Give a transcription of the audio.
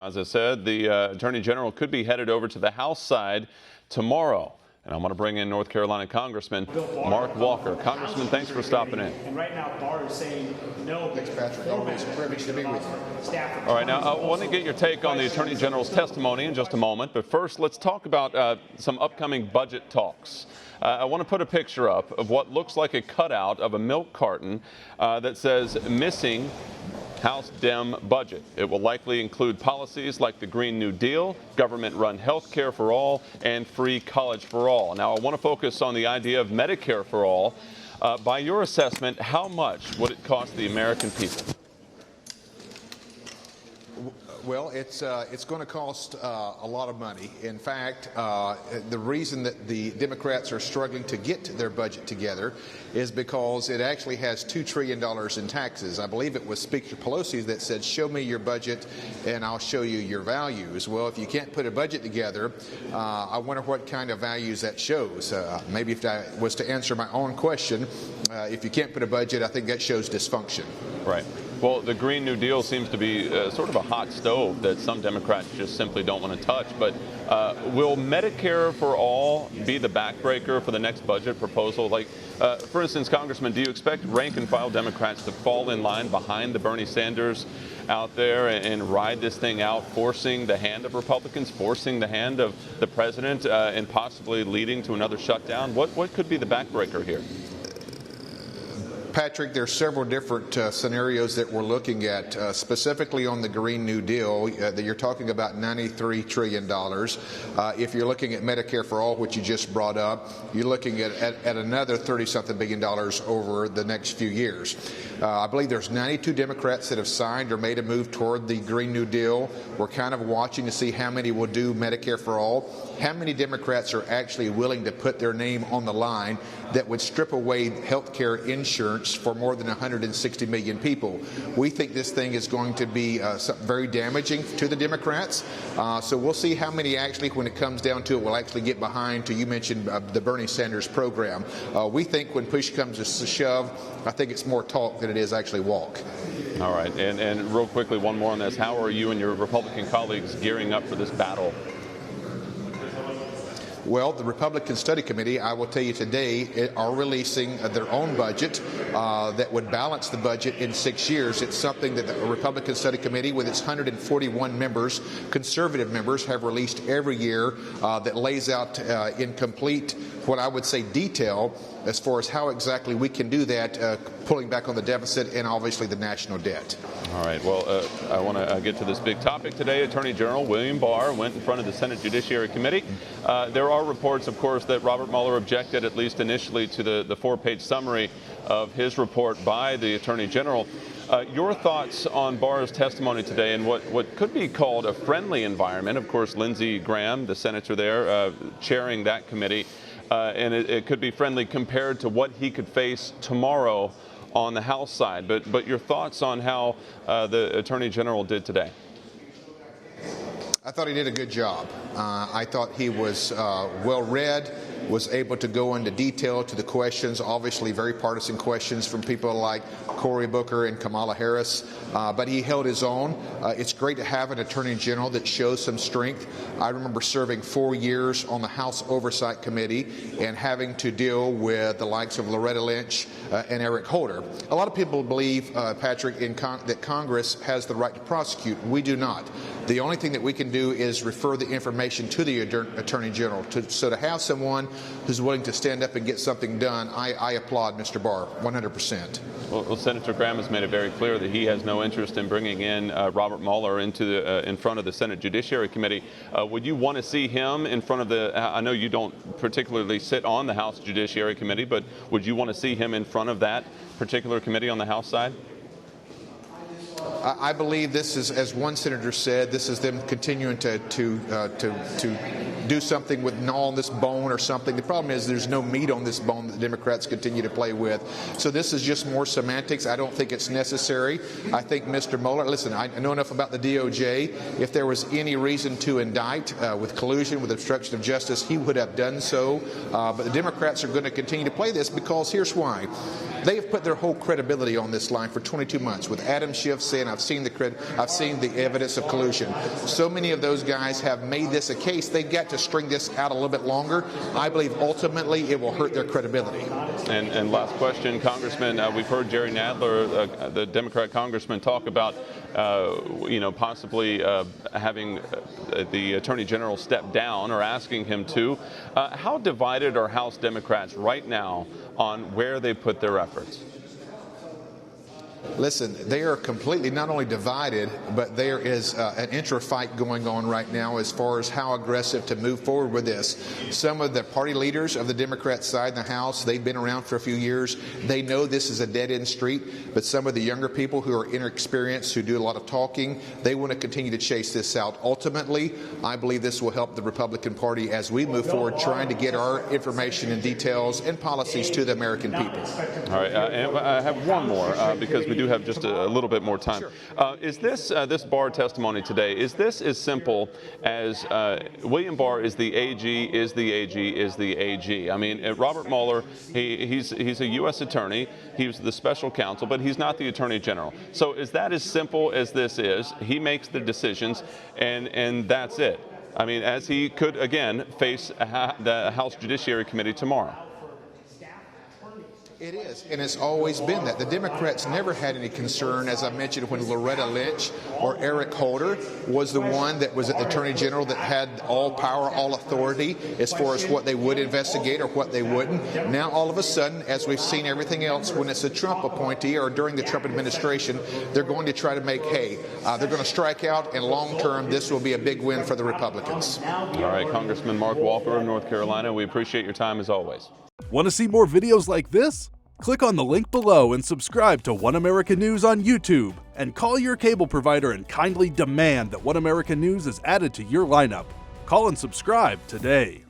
As I said, the Attorney General could be headed over to the House side tomorrow. And I'm going to bring in North Carolina Congressman Mark Walker. Congressman, thanks for stopping in. And right now, Barr is saying no. Thanks, Patrick. Always a privilege to be with you. All right, now I want to get your take on the Attorney General's testimony in just a moment. But first, let's talk about some upcoming budget talks. I want to put a picture up of what looks like a cutout of a milk carton that says missing House Dem budget. It will likely include policies like the Green New Deal, government-run health care for all, and free college for all. Now, I want to focus on the idea of Medicare for all. By your assessment, how much would it cost the American people? Well, it's going to cost a lot of money. In fact, the reason that the Democrats are struggling to get their budget together is because it actually has $2 trillion in taxes. I believe it was Speaker Pelosi that said, show me your budget and I'll show you your values. Well, if you can't put a budget together, I wonder what kind of values that shows. Maybe if I was to answer my own question, if you can't put a budget, I think that shows dysfunction. Right. Well, the Green New Deal seems to be sort of a hot stove that some Democrats just simply don't want to touch. But will Medicare for all be the backbreaker for the next budget proposal? Like, for instance, Congressman, do you expect rank-and-file Democrats to fall in line behind the Bernie Sanders out there and ride this thing out, forcing the hand of Republicans, forcing the hand of the president, and possibly leading to another shutdown? What could be the backbreaker here? Patrick, there are several different scenarios that we're looking at, specifically on the Green New Deal. That you're talking about $93 trillion. If you're looking at Medicare for all, which you just brought up, you're looking at another $30-something billion over the next few years. I believe there's 92 Democrats that have signed or made a move toward the Green New Deal. We're kind of watching to see how many will do Medicare for all. How many Democrats are actually willing to put their name on the line that would strip away health care insurance for more than 160 million people? We think this thing is going to be very damaging to the Democrats. So we'll see how many actually, when it comes down to it, will actually get behind, you mentioned the Bernie Sanders program. We think when push comes to shove, I think it's more talk than it is actually walk. All right. And real quickly, one more on this. How are you and your Republican colleagues gearing up for this battle? Well, the Republican Study Committee, I will tell you today, are releasing their own budget that would balance the budget in 6 years. It's something that the Republican Study Committee, with its 141 members, conservative members, have released every year that lays out in complete, what I would say, detail as far as how exactly we can do that, pulling back on the deficit and obviously the national debt. All right. Well, I want to get to this big topic today. Attorney General William Barr went in front of the Senate Judiciary Committee. There are reports, of course, that Robert Mueller objected, at least initially, to the 4-page summary of his report by the Attorney General. Your thoughts on Barr's testimony today in what could be called a friendly environment? Of course, Lindsey Graham, the senator there, chairing that committee. And it could be friendly compared to what he could face tomorrow on the House side. But your thoughts on how the Attorney General did today? I thought he did a good job. I thought he was well-read, was able to go into detail to the questions, obviously very partisan questions from people like Cory Booker and Kamala Harris, but he held his own. It's great to have an Attorney General that shows some strength. I remember serving 4 years on the House Oversight Committee and having to deal with the likes of Loretta Lynch and Eric Holder. A lot of people believe, Patrick, that Congress has the right to prosecute. We do not. The only thing that we can do is refer the information to the Attorney General. So to have someone who's willing to stand up and get something done, I applaud Mr. Barr 100%. Well, Senator Graham has made it very clear that he has no interest in bringing in Robert Mueller in front of the Senate Judiciary Committee. Would you want to see him in front of I know you don't particularly sit on the House Judiciary Committee, but would you want to see him in front of that particular committee on the House side? I believe this is, as one senator said, this is them continuing to do something with gnaw on this bone or something. The problem is there's no meat on this bone that the Democrats continue to play with. So this is just more semantics. I don't think it's necessary. I think Mr. Mueller, listen, I know enough about the DOJ. If there was any reason to indict with collusion, with obstruction of justice, he would have done so. But the Democrats are going to continue to play this because here's why. They have put their whole credibility on this line for 22 months. With Adam Schiff saying, I've seen the evidence of collusion. So many of those guys have made this a case. They've got to string this out a little bit longer. I believe ultimately it will hurt their credibility. And last question, Congressman, we've heard Jerry Nadler, the Democrat congressman, talk about possibly having the Attorney General step down or asking him to. How divided are House Democrats right now on where they put their efforts? Listen, they are completely not only divided, but there is an intra-fight going on right now as far as how aggressive to move forward with this. Some of the party leaders of the Democrat side in the House, they've been around for a few years. They know this is a dead-end street, but some of the younger people who are inexperienced, who do a lot of talking, they want to continue to chase this out. Ultimately, I believe this will help the Republican Party as we move forward, trying to get our information and details and policies to the American people. All right, and I have one more because we do have just a little bit more time. Sure. Is this Barr testimony today, is this as simple as William Barr is the AG, is the AG, is the AG? I mean, Robert Mueller, he's a U.S. attorney, he's the special counsel, but he's not the Attorney General. So is that as simple as this is? He makes the decisions, and that's it. I mean, as he could, again, face the House Judiciary Committee tomorrow. It is, and it's always been that. The Democrats never had any concern, as I mentioned, when Loretta Lynch or Eric Holder was the one that was at the Attorney General that had all power, all authority as far as what they would investigate or what they wouldn't. Now, all of a sudden, as we've seen everything else, when it's a Trump appointee or during the Trump administration, they're going to try to make hay. They're going to strike out, and long term, this will be a big win for the Republicans. All right, Congressman Mark Walker of North Carolina, we appreciate your time as always. Want to see more videos like this? Click on the link below and subscribe to One American News on YouTube. And call your cable provider and kindly demand that One American News is added to your lineup. Call and subscribe today.